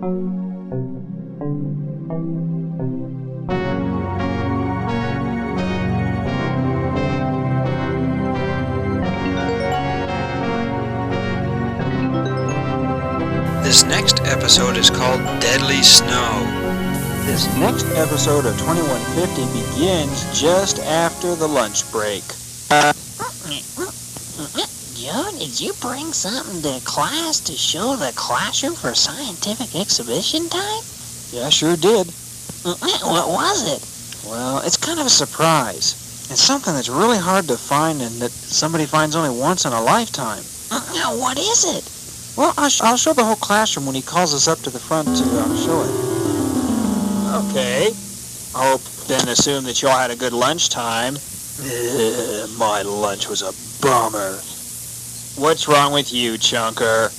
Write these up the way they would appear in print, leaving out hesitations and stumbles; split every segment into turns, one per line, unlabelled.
This next episode is called Deadly Snow.
This next episode of 2150 begins just after the lunch break.
Joe, did you bring something to class to show the classroom for scientific exhibition time?
Yeah, I sure did.
What was it?
Well, it's kind of a surprise. It's something that's really hard to find and that somebody finds only once in a lifetime.
What is it?
Well, I'll show the whole classroom when he calls us up to the front to show it. Okay. I hope then assume that y'all had a good lunchtime. My lunch was a bummer. What's wrong with you, Chunker?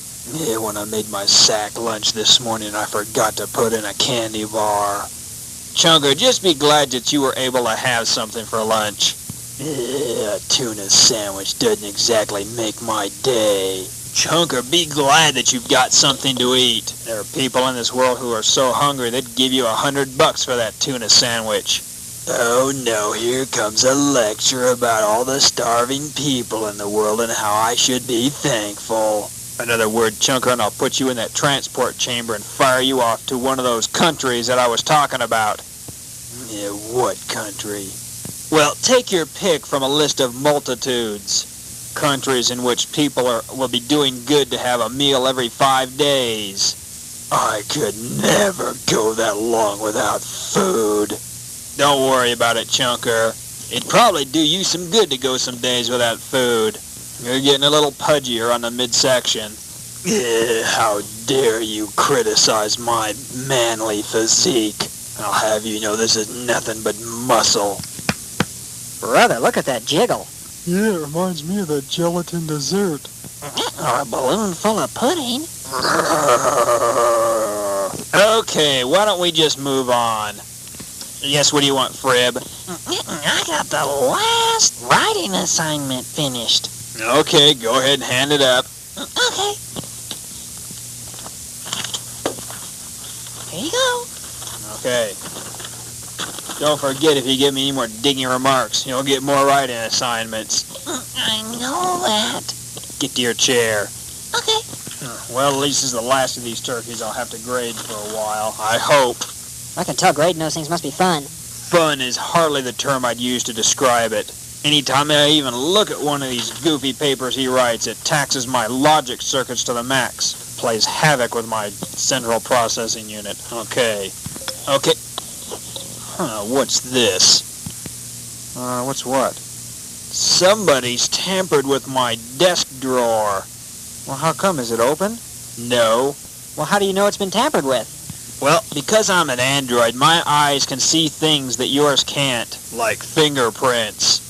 When I made my sack lunch this morning, I forgot to put in a candy bar. Chunker, just be glad that you were able to have something for lunch. A tuna sandwich doesn't exactly make my day. Chunker, be glad that you've got something to eat. There are people in this world who are so hungry they'd give you $100 for that tuna sandwich. Oh no, here comes a lecture about all the starving people in the world and how I should be thankful. Another word, Chunker, and I'll put you in that transport chamber and fire you off to one of those countries that I was talking about. Yeah, what country? Well, take your pick from a list of multitudes. Countries in which people will be doing good to have a meal every 5 days. I could never go that long without food. Don't worry about it, Chunker. It'd probably do you some good to go some days without food. You're getting a little pudgier on the midsection. How dare you criticize my manly physique? I'll have you know this is nothing but muscle.
Brother, look at that jiggle.
Yeah, it reminds me of that gelatin dessert.
Or a balloon full of pudding.
Okay, why don't we just move on? Yes, what do you want, Frib?
I got the last writing assignment finished.
Okay, go ahead and hand it up.
Okay. Here you go.
Okay. Don't forget, if you give me any more digging remarks, you'll get more writing assignments.
I know that.
Get to your chair.
Okay.
Well, at least this is the last of these turkeys I'll have to grade for a while. I hope.
I can tell grading those things must be fun.
Fun is hardly the term I'd use to describe it. Anytime I even look at one of these goofy papers he writes, it taxes my logic circuits to the max. Plays havoc with my central processing unit. Okay. What's this? What's what? Somebody's tampered with my desk drawer. Well, how come? Is it open? No.
Well, how do you know it's been tampered with?
Well, because I'm an android, my eyes can see things that yours can't, like fingerprints.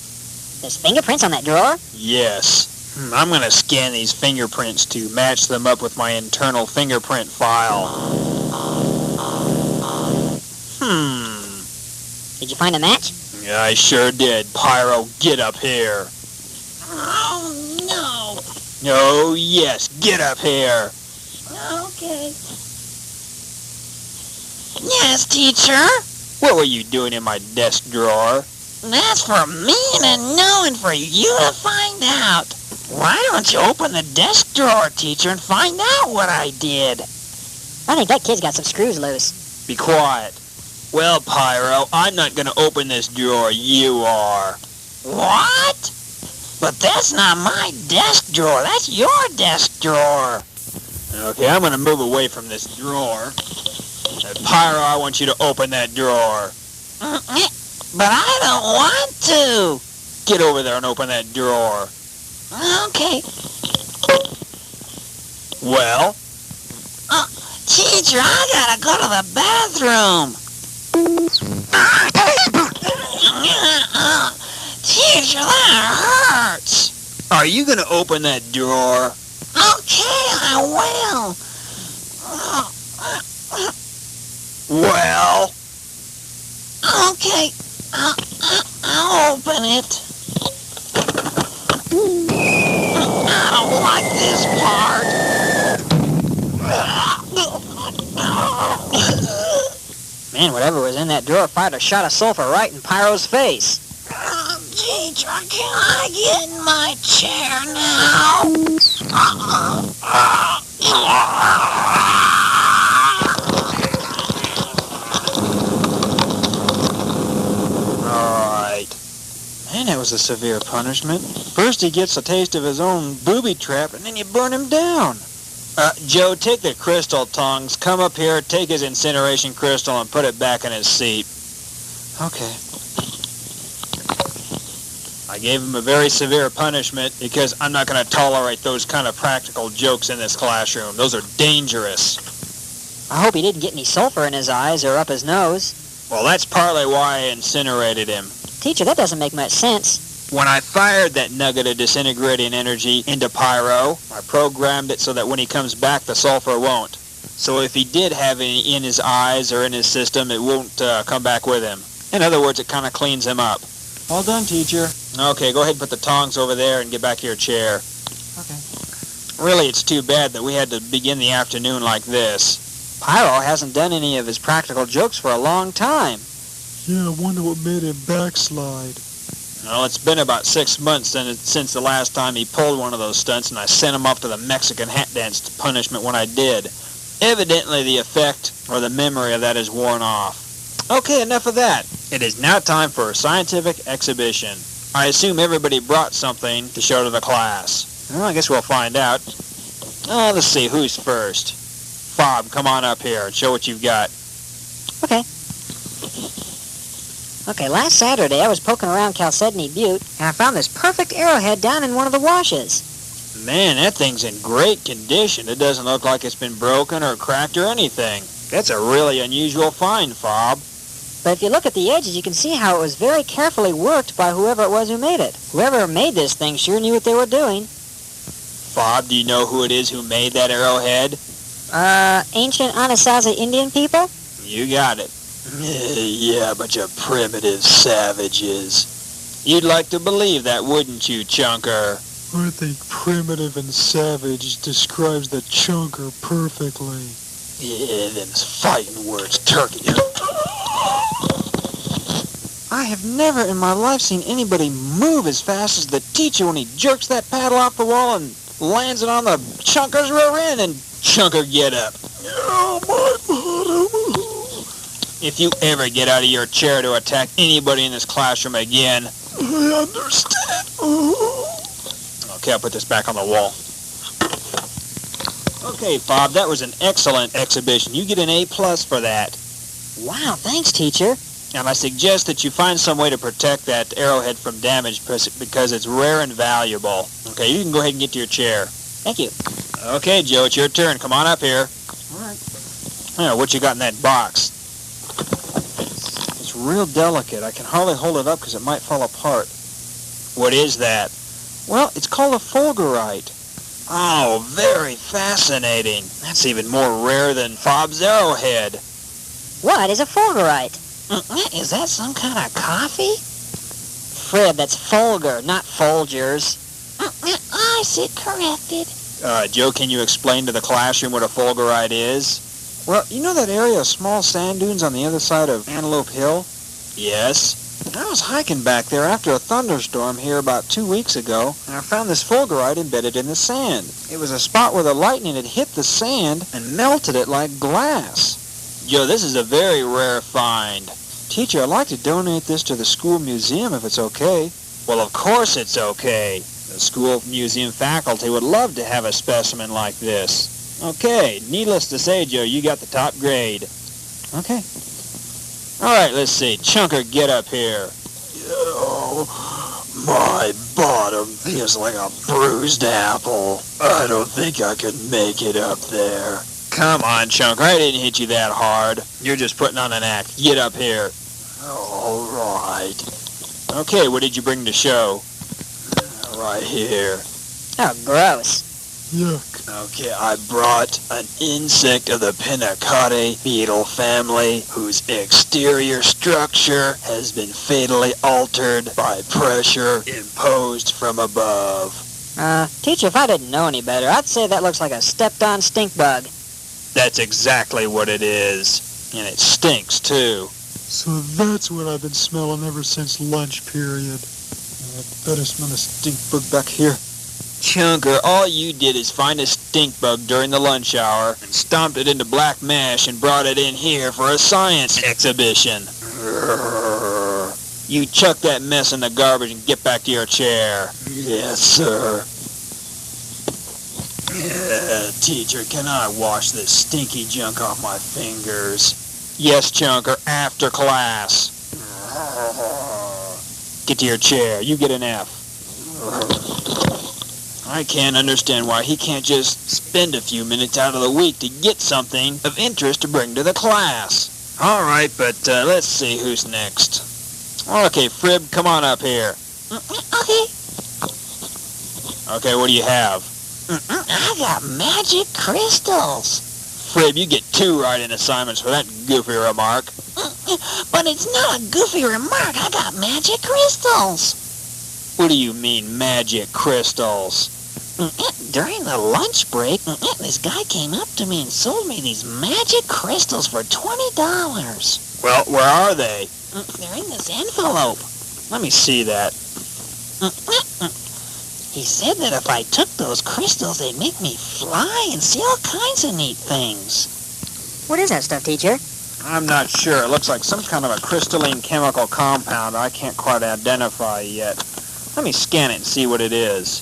There's fingerprints on that drawer?
Yes. I'm going to scan these fingerprints to match them up with my internal fingerprint file.
Did you find a match?
Yeah, I sure did. Pyro, get up here.
Oh, no.
Oh, yes, get up here.
Okay. Yes, teacher?
What were you doing in my desk drawer?
That's for me to know and for you to find out. Why don't you open the desk drawer, teacher, and find out what I did?
I think that kid's got some screws loose.
Be quiet. Well, Pyro, I'm not going to open this drawer. You are.
What? But that's not my desk drawer. That's your desk drawer.
Okay, I'm going to move away from this drawer. Pyro, I want you to open that drawer.
But I don't want to.
Get over there and open that drawer.
Okay.
Well?
Teacher, I gotta go to the bathroom. Teacher, that hurts.
Are you going to open that drawer?
Okay, I will.
Well?
Okay, I'll open it. I don't like this part.
Man, whatever was in that drawer fired a shot of sulfur right in Pyro's face.
Teacher, can I get in my chair now?
Alright. Man, that was a severe punishment. First he gets a taste of his own booby trap, and then you burn him down. Joe, take the crystal tongs, come up here, take his incineration crystal, and put it back in his seat. Okay. I gave him a very severe punishment because I'm not going to tolerate those kind of practical jokes in this classroom. Those are dangerous.
I hope he didn't get any sulfur in his eyes or up his nose.
Well, that's partly why I incinerated him.
Teacher, that doesn't make much sense.
When I fired that nugget of disintegrating energy into Pyro, I programmed it so that when he comes back, the sulfur won't. So if he did have any in his eyes or in his system, it won't come back with him. In other words, it kind of cleans him up. All done, teacher. Okay, go ahead and put the tongs over there and get back to your chair.
Okay.
Really, it's too bad that we had to begin the afternoon like this.
Pyro hasn't done any of his practical jokes for a long time.
Yeah, I wonder what made him backslide.
Well, it's been about 6 months since the last time he pulled one of those stunts, and I sent him off to the Mexican hat dance punishment when I did. Evidently, the effect or the memory of that is worn off. Okay, enough of that. It is now time for a scientific exhibition. I assume everybody brought something to show to the class. Well, I guess we'll find out. Let's see, who's first? Bob, come on up here and show what you've got.
Okay. Okay, last Saturday I was poking around Chalcedony Butte, and I found this perfect arrowhead down in one of the washes.
Man, that thing's in great condition. It doesn't look like it's been broken or cracked or anything. That's a really unusual find, Fob.
But if you look at the edges, you can see how it was very carefully worked by whoever it was who made it. Whoever made this thing sure knew what they were doing.
Fob, do you know who it is who made that arrowhead?
Ancient Anasazi Indian people?
You got it. Yeah, a bunch of primitive savages. You'd like to believe that, wouldn't you, Chunker?
I think primitive and savage describes the chunker perfectly.
Yeah, them's fighting words, turkey. I have never in my life seen anybody move as fast as the teacher when he jerks that paddle off the wall and lands it on the Chunker's rear end, and Chunker, get up.
Oh, my bottom.
If you ever get out of your chair to attack anybody in this classroom again...
I understand.
Okay, I'll put this back on the wall. Okay, Bob, that was an excellent exhibition. You get an A+ for that.
Wow, thanks, teacher.
And I suggest that you find some way to protect that arrowhead from damage because it's rare and valuable. Okay, you can go ahead and get to your chair.
Thank you.
Okay, Joe, it's your turn. Come on up here.
All right.
What you got in that box? It's real delicate. I can hardly hold it up because it might fall apart. What is that? Well, it's called a fulgurite. Oh, very fascinating. That's even more rare than Fob's arrowhead.
What is a fulgurite?
Is that some kind of coffee?
Frib, that's Folger, not Folgers.
I sit corrected.
Joe, can you explain to the classroom what a fulgurite is? Well, you know that area of small sand dunes on the other side of Antelope Hill? Yes. I was hiking back there after a thunderstorm here about 2 weeks ago, and I found this fulgurite embedded in the sand. It was a spot where the lightning had hit the sand and melted it like glass. Joe, this is a very rare find. Teacher, I'd like to donate this to the school museum if it's okay. Well, of course it's okay. The school museum faculty would love to have a specimen like this. Okay, needless to say, Joe, you got the top grade. Okay. All right, let's see. Chunker, get up here. Oh, my bottom feels like a bruised apple. I don't think I could make it up there. Come on, Chunker. I didn't hit you that hard. You're just putting on an act. Get up here. All right. Okay, what did you bring to show? Right here.
Oh, gross.
Yuck.
Okay, I brought an insect of the Pinacate beetle family whose exterior structure has been fatally altered by pressure imposed from above.
Teacher, if I didn't know any better, I'd say that looks like a stepped-on stink bug.
That's exactly what it is. And it stinks, too.
So that's what I've been smelling ever since lunch period. I better smell a stink bug back here.
Chunker, all you did is find a stink bug during the lunch hour and stomped it into black mash and brought it in here for a science exhibition. You chuck that mess in the garbage and get back to your chair. Yes, sir. Teacher, can I wash this stinky junk off my fingers? Yes, Chunker, after class. Get to your chair. You get an F. I can't understand why he can't just spend a few minutes out of the week to get something of interest to bring to the class. All right, but let's see who's next. Okay, Frib, come on up here.
Okay.
Okay, what do you have?
I got magic crystals.
Frib, you get 2 write-in assignments for that goofy remark.
But it's not a goofy remark. I got magic crystals.
What do you mean, magic crystals?
During the lunch break, this guy came up to me and sold me these magic crystals for $20.
Well, where are they?
They're in this envelope.
Let me see that.
He said that if I took those crystals, they'd make me fly and see all kinds of neat things.
What is that stuff, teacher?
I'm not sure. It looks like some kind of a crystalline chemical compound I can't quite identify yet. Let me scan it and see what it is.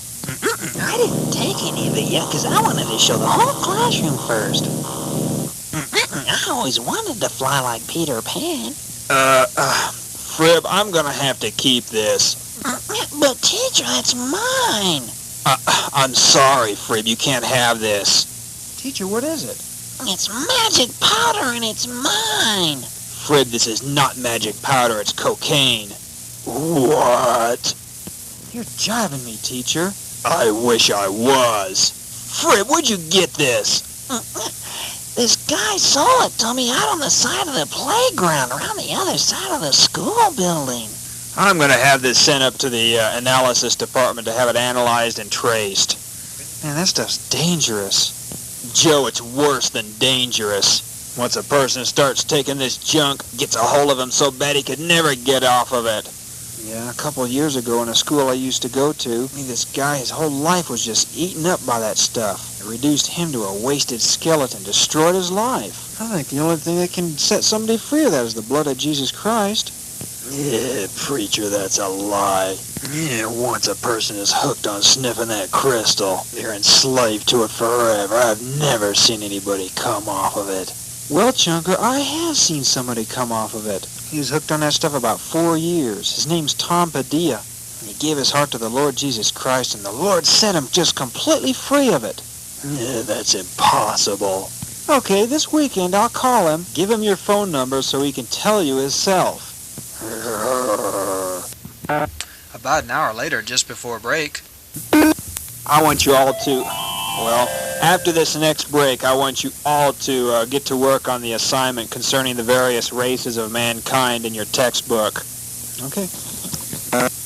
I didn't take any of it yet because I wanted to show the whole classroom first. I always wanted to fly like Peter Pan.
Frib, I'm gonna have to keep this.
But teacher, that's mine.
I'm sorry, Frib, you can't have this. Teacher, what is it?
It's magic powder and it's mine.
Frib, this is not magic powder, it's cocaine. What? You're jiving me, teacher. I wish I was. Frib, where'd you get this?
This guy sold it to me out on the side of the playground, around the other side of the school building.
I'm going to have this sent up to the analysis department to have it analyzed and traced. Man, that stuff's dangerous. Joe, it's worse than dangerous. Once a person starts taking this junk, gets a hold of him so bad he could never get off of it. Yeah, a couple of years ago in a school I used to go to, this guy, his whole life was just eaten up by that stuff. It reduced him to a wasted skeleton, destroyed his life. I think the only thing that can set somebody free of that is the blood of Jesus Christ. Yeah, preacher, that's a lie. Yeah, once a person is hooked on sniffing that crystal, they're enslaved to it forever. I've never seen anybody come off of it. Well, Chunker, I have seen somebody come off of it. He was hooked on that stuff about 4 years. His name's Tom Padilla. And he gave his heart to the Lord Jesus Christ, and the Lord set him just completely free of it. Yeah, that's impossible. Okay, this weekend I'll call him, give him your phone number so he can tell you himself.
About an hour later, just before break.
I want you all to, after this next break, I want you all to get to work on the assignment concerning the various races of mankind in your textbook. Okay.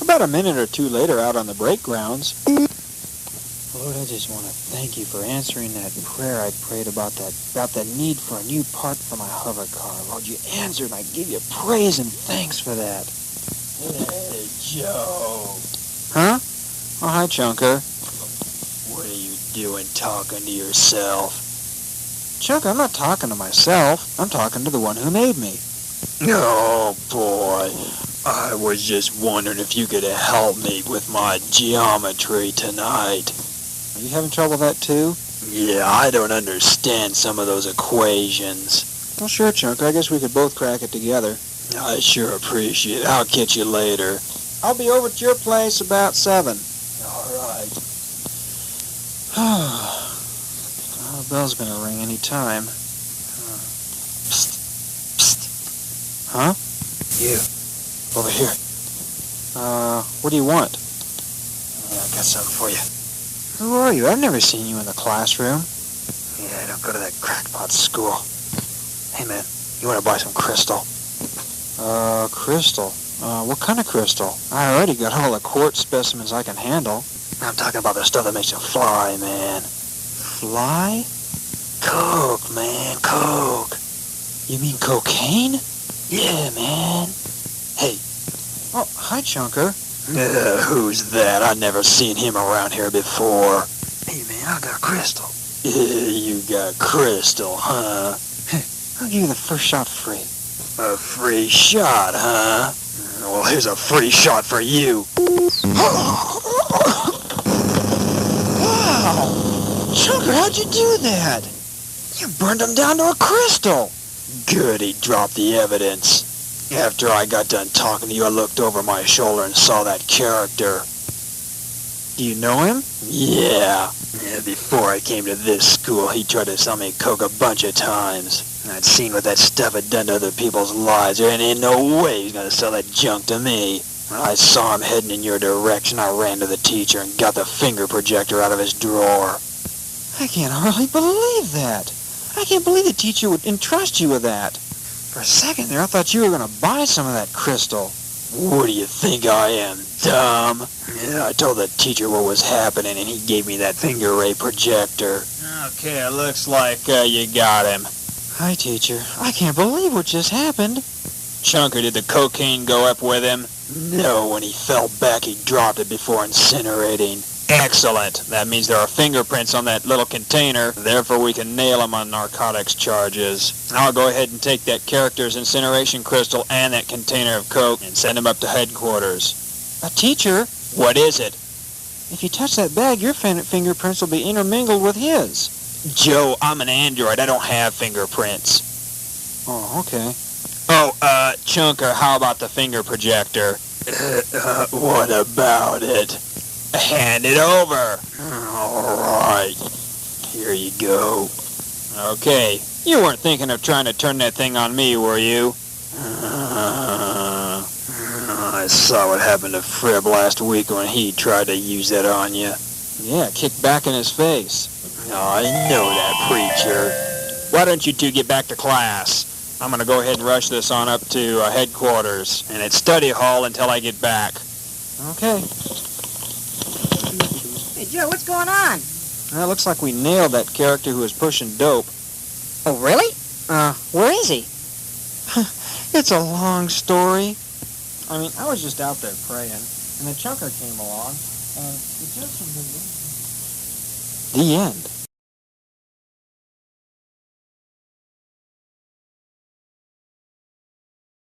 About a minute or two later, out on the break grounds. Lord, I just want to thank you for answering that prayer I prayed about the need for a new part for my hover car. Lord, you answered, and I give you praise and thanks for that. Hey, Joe. Huh? Oh, hi, Chunker. What are you doing talking to yourself? Chunker, I'm not talking to myself. I'm talking to the one who made me. Oh, boy. I was just wondering if you could help me with my geometry tonight. Are you having trouble with that, too? Yeah, I don't understand some of those equations. Well, sure, Chunker. I guess we could both crack it together. I sure appreciate it. I'll catch you later. I'll be over at your place about 7. All right. The bell's gonna ring any time. Psst. Psst. Huh? You. Over here. What do you want? Yeah, I got something for you. Who are you? I've never seen you in the classroom. Yeah, I don't go to that crackpot school. Hey, man, you want to buy some crystal? Crystal? What kind of crystal? I already got all the quartz specimens I can handle. I'm talking about the stuff that makes you fly, man. Fly? Coke, man, Coke. You mean cocaine?
Yeah, man.
Hey. Oh, hi, Chunker.
Who's that? I never seen him around here before.
Hey, man, I got a crystal.
You got crystal, huh?
Hey, I'll give you the first shot free.
A free shot, huh? Well, here's a free shot for you.
Wow! Chunker, how'd you do that? You burned him down to a crystal.
Good, he dropped the evidence. After I got done talking to you, I looked over my shoulder and saw that character.
Do you know him?
Yeah, before I came to this school, he tried to sell me coke a bunch of times. I'd seen what that stuff had done to other people's lives, and in no way he was going to sell that junk to me. When I saw him heading in your direction, I ran to the teacher and got the finger projector out of his drawer.
I can't hardly believe that. I can't believe the teacher would entrust you with that. For a second there, I thought you were going to buy some of that crystal.
What do you think I am, dumb? Yeah, I told the teacher what was happening, and he gave me that finger ray projector.
Okay, it looks like you got him. Hi, teacher. I can't believe what just happened. Chunker, did the cocaine go up with him?
No, when he fell back, he dropped it before incinerating.
Excellent. That means there are fingerprints on that little container. Therefore, we can nail him on narcotics charges. I'll go ahead and take that character's incineration crystal and that container of coke and send him up to headquarters. Teacher? What is it? If you touch that bag, your fingerprints will be intermingled with his. Joe, I'm an android. I don't have fingerprints. Oh, okay. Oh, Chunker, how about the finger projector?
What about it?
Hand it over.
All right. Here you go.
Okay. You weren't thinking of trying to turn that thing on me, were you?
I saw what happened to Frib last week when he tried to use that on you.
Yeah, kicked back in his face.
I know that, preacher.
Why don't you two get back to class? I'm going to go ahead and rush this on up to headquarters and at study hall until I get back. Okay.
Hey, Joe, what's going on?
Well, it looks like we nailed that character who was pushing dope.
Oh, really? Where is he?
It's a long story. I mean, I was just out there praying, and the Chunker came along, and it just... The end.